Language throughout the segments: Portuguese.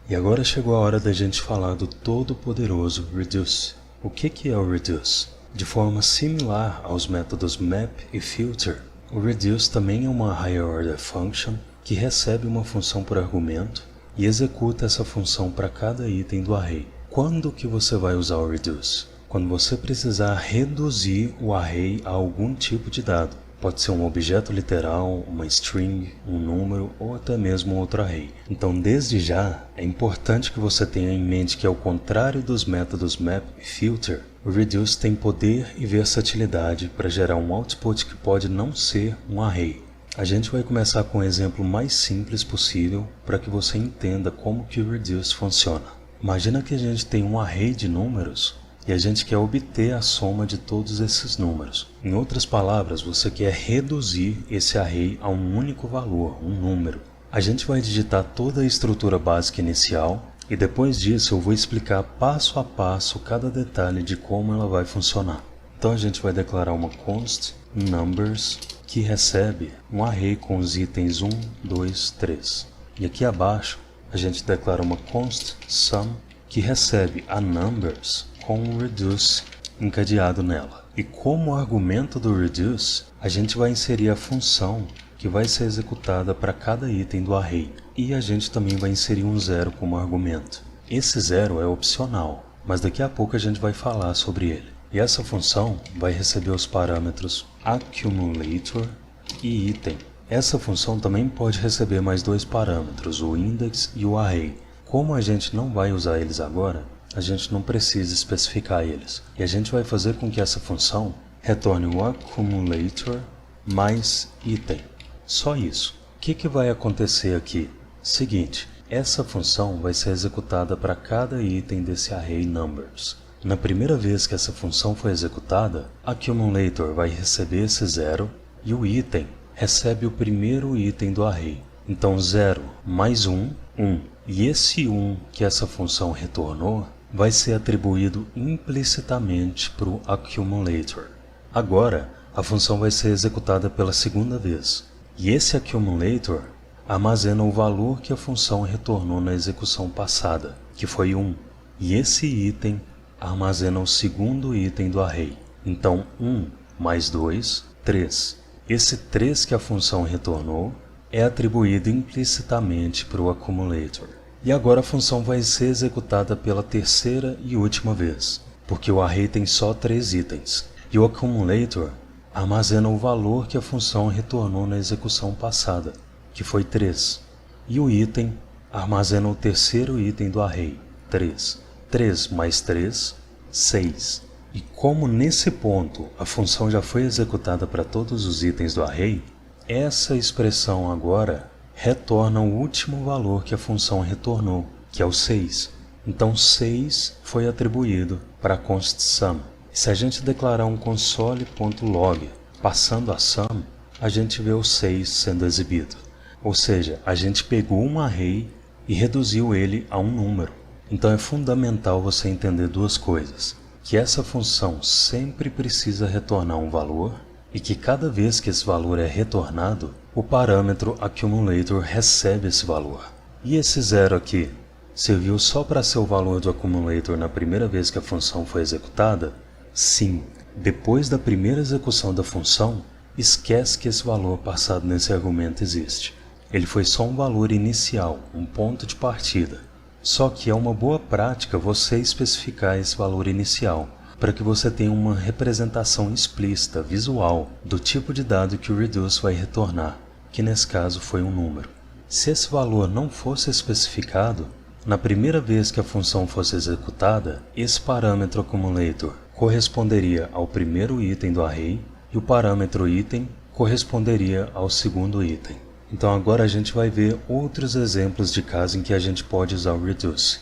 E agora chegou a hora da gente falar do todo-poderoso reduce. O que é o reduce? De forma similar aos métodos map e filter, o reduce também é uma higher order function que recebe uma função por argumento e executa essa função para cada item do array. Quando que você vai usar o reduce? Quando você precisar reduzir o array a algum tipo de dado. Pode ser um objeto literal, uma string, um número ou até mesmo outro array. Então, desde já, é importante que você tenha em mente que, ao contrário dos métodos map e filter, o reduce tem poder e versatilidade para gerar um output que pode não ser um array. A gente vai começar com o exemplo mais simples possível para que você entenda como que o reduce funciona. Imagina que a gente tem um array de números e a gente quer obter a soma de todos esses números. Em outras palavras, você quer reduzir esse array a um único valor, um número. A gente vai digitar toda a estrutura básica inicial e depois disso eu vou explicar passo a passo cada detalhe de como ela vai funcionar. Então a gente vai declarar uma const numbers que recebe um array com os itens 1, 2, 3. E aqui abaixo a gente declara uma const sum que recebe a numbers com o reduce encadeado nela. E como argumento do reduce, a gente vai inserir a função que vai ser executada para cada item do array. E a gente também vai inserir um zero como argumento. Esse zero é opcional, mas daqui a pouco a gente vai falar sobre ele. E essa função vai receber os parâmetros accumulator e item. Essa função também pode receber mais dois parâmetros, o index e o array. Como a gente não vai usar eles agora, a gente não precisa especificar eles. E a gente vai fazer com que essa função retorne o accumulator mais item. Só isso. O que vai acontecer aqui? Seguinte, essa função vai ser executada para cada item desse array numbers. Na primeira vez que essa função for executada, accumulator vai receber esse zero e o item recebe o primeiro item do array. Então 0 mais 1, 1. E esse 1 que essa função retornou vai ser atribuído implicitamente para o accumulator. Agora, a função vai ser executada pela segunda vez. E esse accumulator armazena o valor que a função retornou na execução passada, que foi 1. E esse item armazena o segundo item do array. Então 1 mais 2, 3. Esse 3 que a função retornou é atribuído implicitamente para o accumulator. E agora a função vai ser executada pela terceira e última vez, porque o array tem só 3 itens. E o accumulator armazena o valor que a função retornou na execução passada, que foi 3. E o item armazena o terceiro item do array, 3. 3 mais 3, 6. E como nesse ponto a função já foi executada para todos os itens do array, essa expressão agora retorna o último valor que a função retornou, que é o 6. Então 6 foi atribuído para a const sum. E se a gente declarar um console.log passando a sum, a gente vê o 6 sendo exibido. Ou seja, a gente pegou um array e reduziu ele a um número. Então é fundamental você entender duas coisas: que essa função sempre precisa retornar um valor e que cada vez que esse valor é retornado, o parâmetro accumulator recebe esse valor. E esse zero aqui, serviu só para ser o valor do accumulator na primeira vez que a função foi executada? Sim. Depois da primeira execução da função, esquece que esse valor passado nesse argumento existe. Ele foi só um valor inicial, um ponto de partida. Só que é uma boa prática você especificar esse valor inicial, para que você tenha uma representação explícita, visual, do tipo de dado que o reduce vai retornar, que nesse caso foi um número. Se esse valor não fosse especificado, na primeira vez que a função fosse executada, esse parâmetro accumulator corresponderia ao primeiro item do array e o parâmetro item corresponderia ao segundo item. Então agora a gente vai ver outros exemplos de casos em que a gente pode usar o reduce.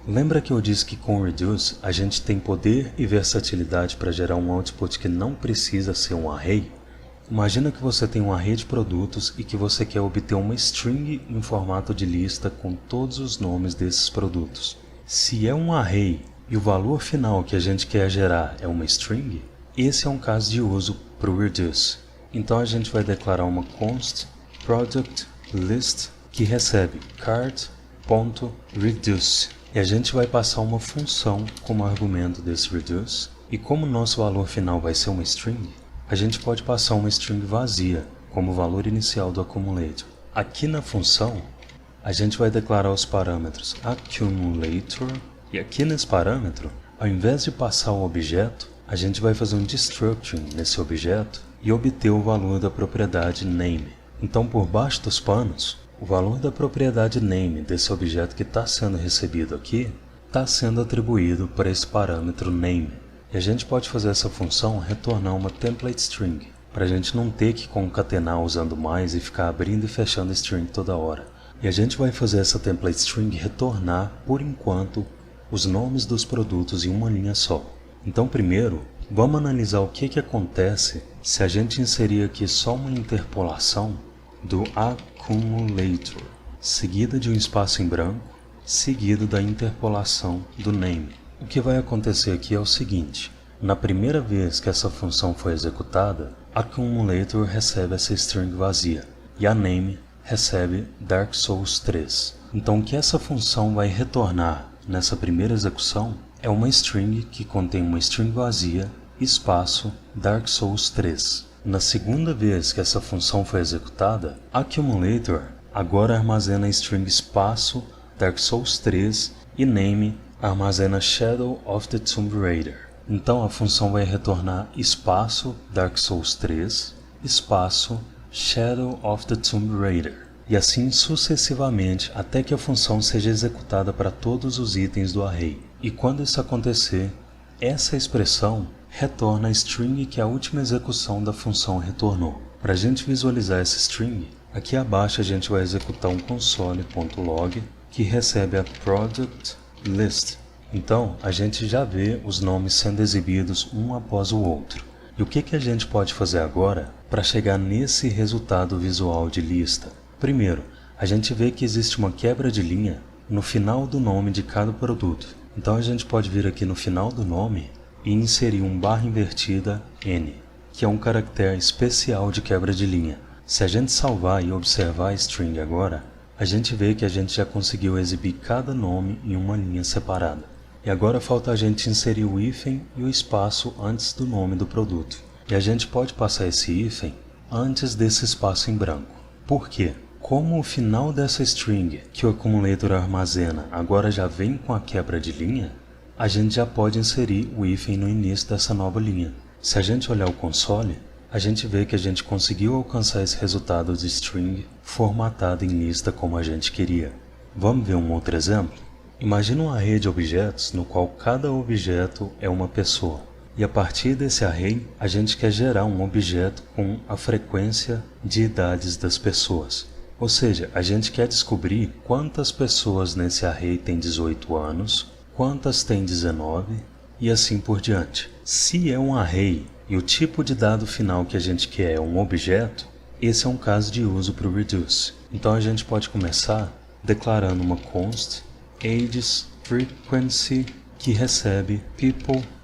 Lembra que eu disse que com o reduce a gente tem poder e versatilidade para gerar um output que não precisa ser um array? Imagina que você tem um array de produtos e que você quer obter uma string em formato de lista com todos os nomes desses produtos. Se é um array e o valor final que a gente quer gerar é uma string, esse é um caso de uso para o reduce. Então a gente vai declarar uma const product list que recebe cart reduce. E a gente vai passar uma função como argumento desse reduce. E como o nosso valor final vai ser uma string, a gente pode passar uma string vazia como valor inicial do accumulator. Aqui na função, a gente vai declarar os parâmetros accumulator. E aqui nesse parâmetro, ao invés de passar o objeto, a gente vai fazer um destructuring nesse objeto e obter o valor da propriedade name. Então, por baixo dos panos, o valor da propriedade name desse objeto que está sendo recebido aqui está sendo atribuído para esse parâmetro name. E a gente pode fazer essa função retornar uma template string, para a gente não ter que concatenar usando mais e ficar abrindo e fechando string toda hora. E a gente vai fazer essa template string retornar, por enquanto, os nomes dos produtos em uma linha só. Então, primeiro, vamos analisar o que acontece se a gente inserir aqui só uma interpolação do accumulator, seguida de um espaço em branco, seguido da interpolação do name. O que vai acontecer aqui é o seguinte: na primeira vez que essa função foi executada, accumulator recebe essa string vazia e a name recebe Dark Souls 3. Então, o que essa função vai retornar nessa primeira execução é uma string que contém uma string vazia, espaço Dark Souls 3. Na segunda vez que essa função foi executada, accumulator agora armazena a string espaço Dark Souls 3 e name armazena Shadow of the Tomb Raider. Então a função vai retornar espaço Dark Souls 3, espaço Shadow of the Tomb Raider. E assim sucessivamente até que a função seja executada para todos os itens do array. E quando isso acontecer, essa expressão retorna a string que a última execução da função retornou. Para a gente visualizar essa string, aqui abaixo a gente vai executar um console.log que recebe a product list. Então a gente já vê os nomes sendo exibidos um após o outro. E o que a gente pode fazer agora para chegar nesse resultado visual de lista? Primeiro, a gente vê que existe uma quebra de linha no final do nome de cada produto. Então a gente pode vir aqui no final do nome e inserir um barra invertida N, que é um caractere especial de quebra de linha. Se a gente salvar e observar a string agora, a gente vê que a gente já conseguiu exibir cada nome em uma linha separada. E agora falta a gente inserir o hífen e o espaço antes do nome do produto. E a gente pode passar esse hífen antes desse espaço em branco. Por quê? Como o final dessa string que o accumulator armazena agora já vem com a quebra de linha, a gente já pode inserir o hífen no início dessa nova linha. Se a gente olhar o console, a gente vê que a gente conseguiu alcançar esse resultado de string formatado em lista como a gente queria. Vamos ver um outro exemplo? Imagina um array de objetos no qual cada objeto é uma pessoa. E a partir desse array, a gente quer gerar um objeto com a frequência de idades das pessoas. Ou seja, a gente quer descobrir quantas pessoas nesse array têm 18 anos, quantas têm 19 e assim por diante. Se é um array e o tipo de dado final que a gente quer é um objeto, esse é um caso de uso para o reduce. Então a gente pode começar declarando uma const ageFrequency que recebe people.reduce.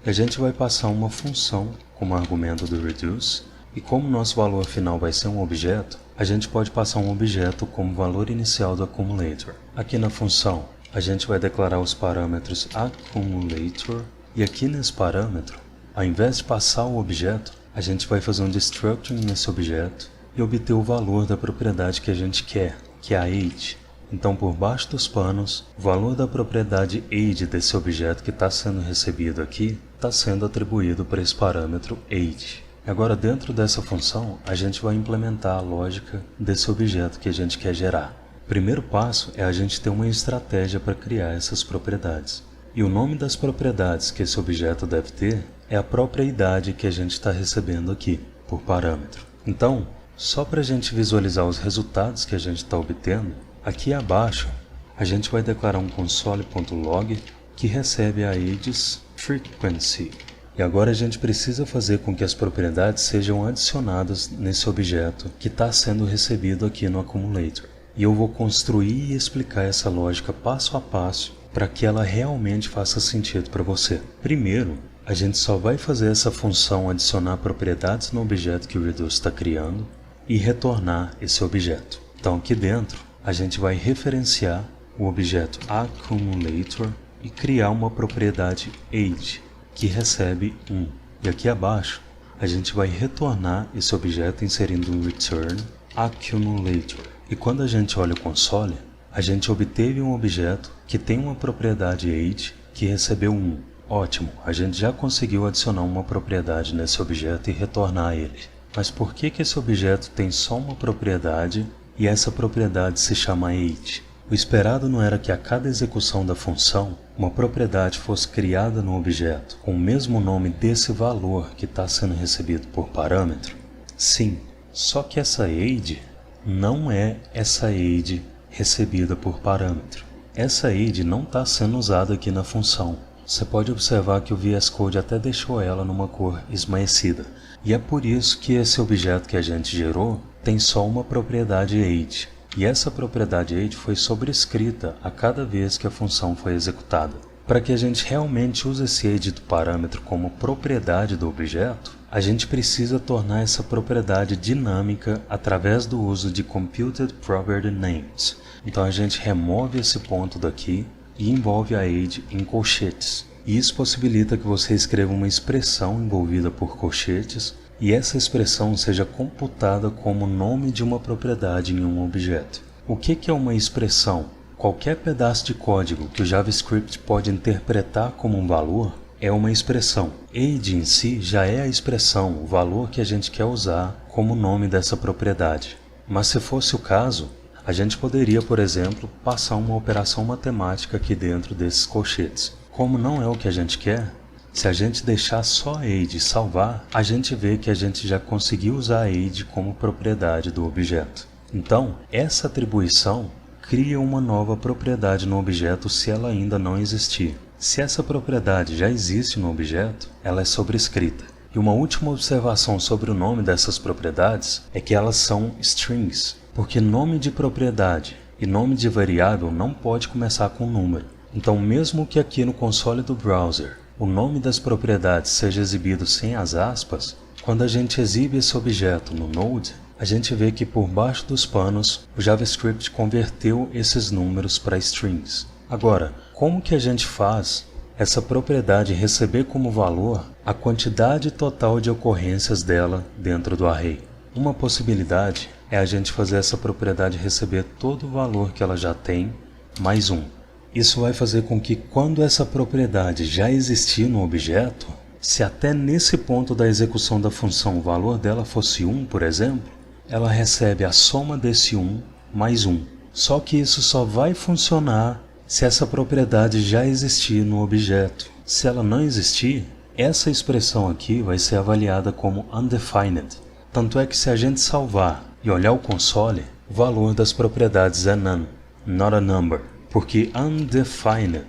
A gente vai passar uma função como argumento do reduce. E como nosso valor final vai ser um objeto, a gente pode passar um objeto como valor inicial do accumulator. Aqui na função, a gente vai declarar os parâmetros accumulator, e aqui nesse parâmetro, ao invés de passar o objeto, a gente vai fazer um destructuring nesse objeto e obter o valor da propriedade que a gente quer, que é a age. Então, por baixo dos panos, o valor da propriedade age desse objeto que está sendo recebido aqui está sendo atribuído para esse parâmetro age. Agora, dentro dessa função, a gente vai implementar a lógica desse objeto que a gente quer gerar. O primeiro passo é a gente ter uma estratégia para criar essas propriedades. E o nome das propriedades que esse objeto deve ter é a própria idade que a gente está recebendo aqui, por parâmetro. Então, só para a gente visualizar os resultados que a gente está obtendo, aqui abaixo, a gente vai declarar um console.log que recebe a ageFrequency. E agora a gente precisa fazer com que as propriedades sejam adicionadas nesse objeto que está sendo recebido aqui no accumulator. E eu vou construir e explicar essa lógica passo a passo para que ela realmente faça sentido para você. Primeiro, a gente só vai fazer essa função adicionar propriedades no objeto que o reduce está criando e retornar esse objeto. Então aqui dentro, a gente vai referenciar o objeto accumulator e criar uma propriedade age, que recebe 1. E aqui abaixo, a gente vai retornar esse objeto inserindo um return accumulator. E quando a gente olha o console, a gente obteve um objeto que tem uma propriedade age que recebeu 1. Ótimo, a gente já conseguiu adicionar uma propriedade nesse objeto e retornar ele. Mas por que esse objeto tem só uma propriedade e essa propriedade se chama age? O esperado não era que a cada execução da função, uma propriedade fosse criada no objeto com o mesmo nome desse valor que está sendo recebido por parâmetro? Sim, só que essa age não é essa age recebida por parâmetro. Essa age não está sendo usada aqui na função. Você pode observar que o VS Code até deixou ela numa cor esmaecida. E é por isso que esse objeto que a gente gerou tem só uma propriedade age. E essa propriedade age foi sobrescrita a cada vez que a função foi executada. Para que a gente realmente use esse age do parâmetro como propriedade do objeto, a gente precisa tornar essa propriedade dinâmica através do uso de Computed Property Names. Então a gente remove esse ponto daqui e envolve a age em colchetes. E isso possibilita que você escreva uma expressão envolvida por colchetes e essa expressão seja computada como nome de uma propriedade em um objeto. O que é uma expressão? Qualquer pedaço de código que o JavaScript pode interpretar como um valor é uma expressão. Age em si já é a expressão, o valor que a gente quer usar como nome dessa propriedade. Mas se fosse o caso, a gente poderia, por exemplo, passar uma operação matemática aqui dentro desses colchetes. Como não é o que a gente quer, se a gente deixar só a age e salvar, a gente vê que a gente já conseguiu usar a age como propriedade do objeto. Então, essa atribuição cria uma nova propriedade no objeto se ela ainda não existir. Se essa propriedade já existe no objeto, ela é sobrescrita. E uma última observação sobre o nome dessas propriedades é que elas são strings, porque nome de propriedade e nome de variável não pode começar com número. Então, mesmo que aqui no console do browser o nome das propriedades seja exibido sem as aspas, quando a gente exibe esse objeto no Node, a gente vê que por baixo dos panos o JavaScript converteu esses números para strings. Agora, como que a gente faz essa propriedade receber como valor a quantidade total de ocorrências dela dentro do array? Uma possibilidade é a gente fazer essa propriedade receber todo o valor que ela já tem, mais 1. Isso vai fazer com que quando essa propriedade já existir no objeto, se até nesse ponto da execução da função o valor dela fosse 1, por exemplo, ela recebe a soma desse 1 mais 1. Só que isso só vai funcionar se essa propriedade já existir no objeto. Se ela não existir, essa expressão aqui vai ser avaliada como undefined. Tanto é que se a gente salvar e olhar o console, o valor das propriedades é none, not a number. Porque undefined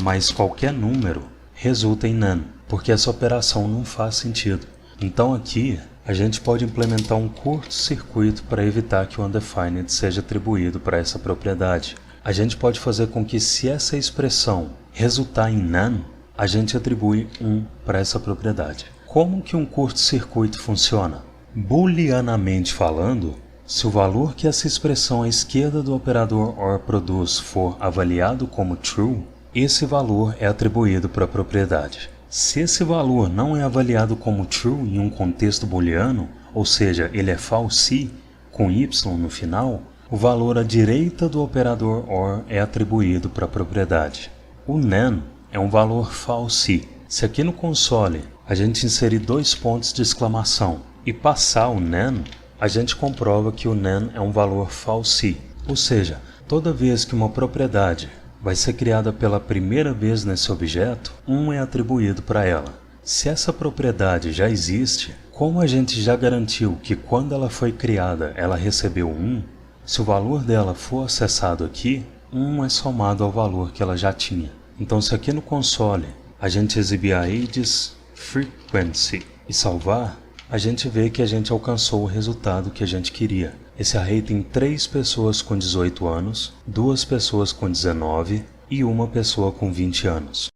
mais qualquer número resulta em none, porque essa operação não faz sentido. Então aqui a gente pode implementar um curto-circuito para evitar que o undefined seja atribuído para essa propriedade. A gente pode fazer com que se essa expressão resultar em none, a gente atribui 1 para essa propriedade. Como que um curto-circuito funciona? Booleanamente falando, se o valor que essa expressão à esquerda do operador OR produz for avaliado como true, esse valor é atribuído para a propriedade. Se esse valor não é avaliado como true em um contexto booleano, ou seja, ele é false, com y no final, o valor à direita do operador OR é atribuído para a propriedade. O none é um valor false. Se aqui no console a gente inserir 2 pontos de exclamação e passar o none, a gente comprova que o none é um valor false, ou seja, toda vez que uma propriedade vai ser criada pela primeira vez nesse objeto, 1 é atribuído para ela. Se essa propriedade já existe, como a gente já garantiu que quando ela foi criada ela recebeu 1, se o valor dela for acessado aqui, 1 é somado ao valor que ela já tinha. Então se aqui no console a gente exibir a ages frequency e salvar, a gente vê que a gente alcançou o resultado que a gente queria. Esse array tem 3 pessoas com 18 anos, 2 pessoas com 19 e 1 pessoa com 20 anos.